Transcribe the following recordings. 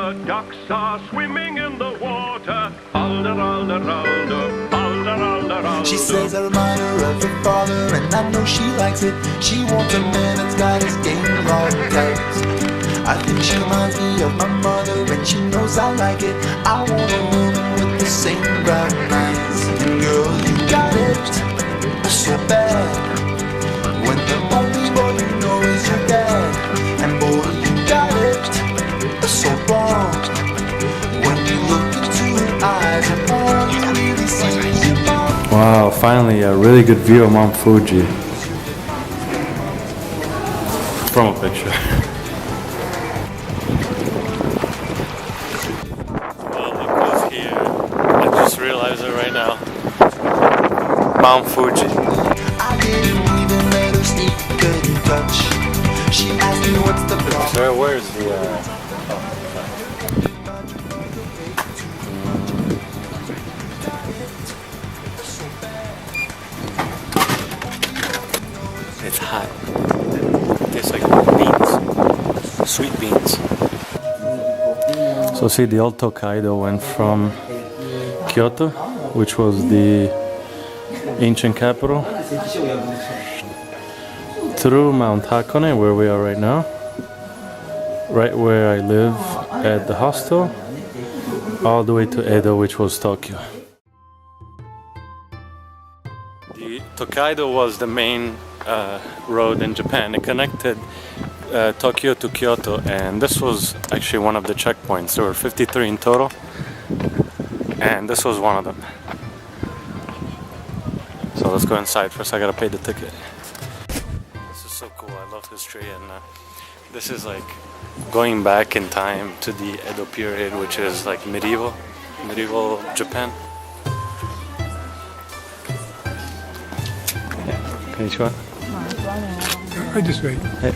the ducks are swimming in the water. Alder, alder, alder, alder, alder, alder. She says a reminder of her father, and I know she likes it. She wants a man that's got his game all tight. I think she reminds me of my mother, and she knows I like it. I want a woman with the same brown eyes. And girl, you got it so bad, when the only boy you know is your dad. And boy, you got it so wrong, when you look into her eyes and all you really see is your mom. Wow, finally a really good view of Mount Fuji from a picture. Well, look who's here. I just realized it right now. Mount Fuji. I didn't even let her sneak good touch. She asked me what's the problem. Sir, where's the It's hot. It tastes like beans. Sweet beans. So see, the old Tokaido went from Kyoto, which was the ancient capital, through Mount Hakone, where we are right now, right where I live at the hostel, all the way to Edo, which was Tokyo. The Tokaido was the main road in Japan. It connected Tokyo to Kyoto, and this was actually one of the checkpoints. There were 53 in total, and this was one of them. So let's go inside. First I gotta pay the ticket. This is so cool. I love history, and this is like going back in time to the Edo period, which is like medieval Japan. Konnichiwa. Right this way. Hey.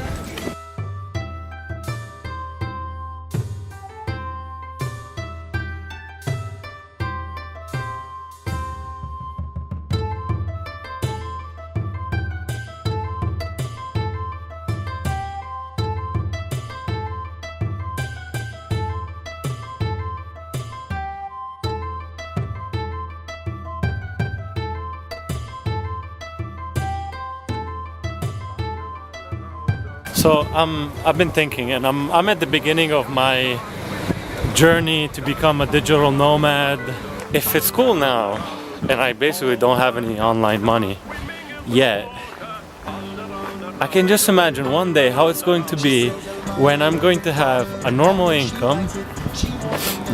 So I've been thinking, and I'm at the beginning of my journey to become a digital nomad. If it's cool now, and I basically don't have any online money yet, I can just imagine one day how it's going to be when I'm going to have a normal income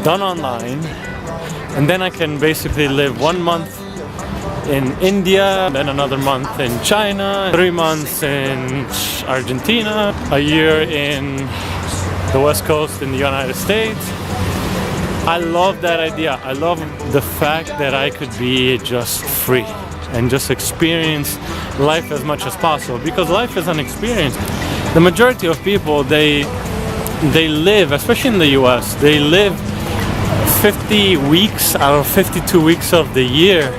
done online, and then I can basically live 1 month in India, then another month in China, 3 months in Argentina, a year in the West Coast in the United States. I love that idea. I love the fact that I could be just free and just experience life as much as possible, because life is an experience. The majority of people, they live, especially in the US, they live 50 weeks out of 52 weeks of the year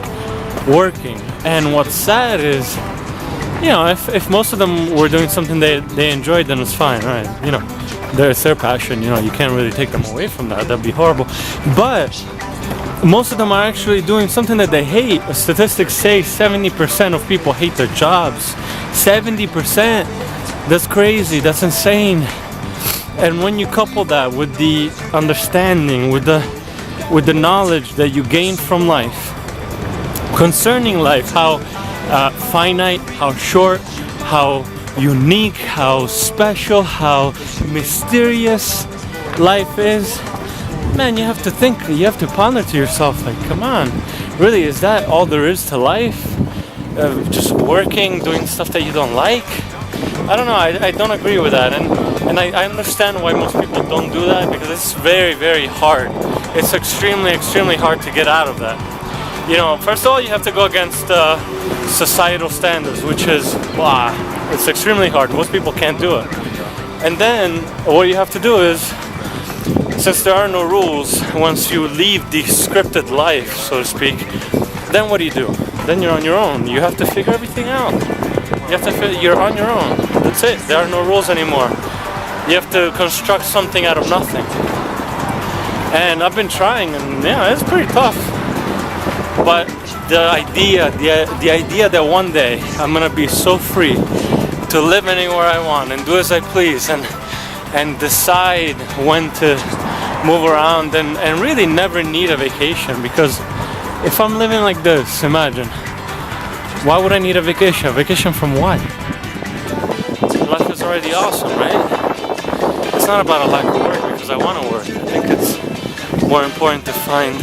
working. And what's sad is, you know, if most of them were doing something they enjoyed, then it's fine, right? You know, it's their passion, you know, you can't really take them away from that. That'd be horrible. But most of them are actually doing something that they hate. Statistics say 70% of people hate their jobs. 70%. That's crazy. That's insane. And when you couple that with the understanding, with the knowledge that you gain from life, concerning life, how finite, how short, how unique, how special, how mysterious life is, man, you have to think, you have to ponder to yourself, like, come on, really, is that all there is to life? Just working, doing stuff that you don't like? I don't know, I don't agree with that, and I understand why most people don't do that, because it's very, very hard. It's extremely, extremely hard to get out of that. You know, first of all, you have to go against societal standards, which is, wow, it's extremely hard. Most people can't do it. And then, what you have to do is, since there are no rules, once you leave the scripted life, so to speak, then what do? Then you're on your own. You have to figure everything out. You're on your own. That's it. There are no rules anymore. You have to construct something out of nothing. And I've been trying, and yeah, it's pretty tough. But the idea that one day I'm gonna be so free to live anywhere I want and do as I please, and decide when to move around, and really never need a vacation. Because if I'm living like this, imagine, why would I need a vacation? A vacation from what? Life is already awesome, right? It's not about a lack of work, because I want to work. I think it's more important to find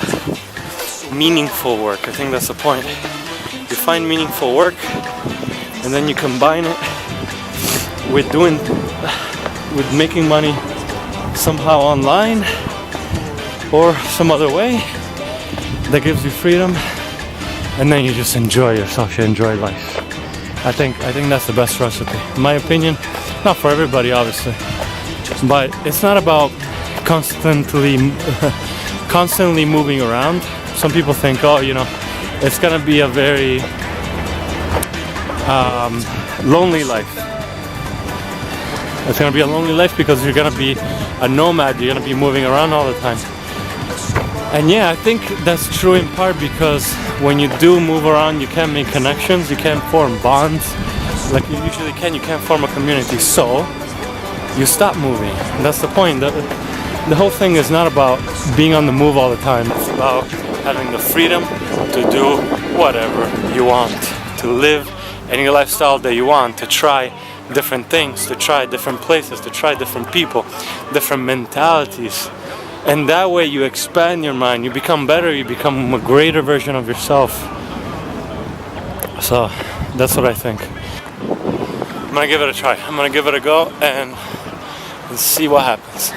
meaningful work. I think that's the point. You find meaningful work, and then you combine it with making money somehow online or some other way that gives you freedom, and then you just enjoy yourself. You enjoy life. I think that's the best recipe, in my opinion. Not for everybody, obviously, but it's not about constantly moving around. Some people think, oh, you know, it's gonna be a very lonely life. It's gonna be a lonely life because you're gonna be a nomad. You're gonna be moving around all the time. And yeah, I think that's true in part because when you do move around, you can't make connections, you can't form bonds like you usually can. You can't form a community, so you stop moving. And that's the point. The whole thing is not about being on the move all the time. It's about having the freedom to do whatever you want, to live any lifestyle that you want, to try different things, to try different places, to try different people, different mentalities. And that way you expand your mind, you become better, you become a greater version of yourself. So that's what I think. I'm gonna give it a try. I'm gonna give it a go and see what happens.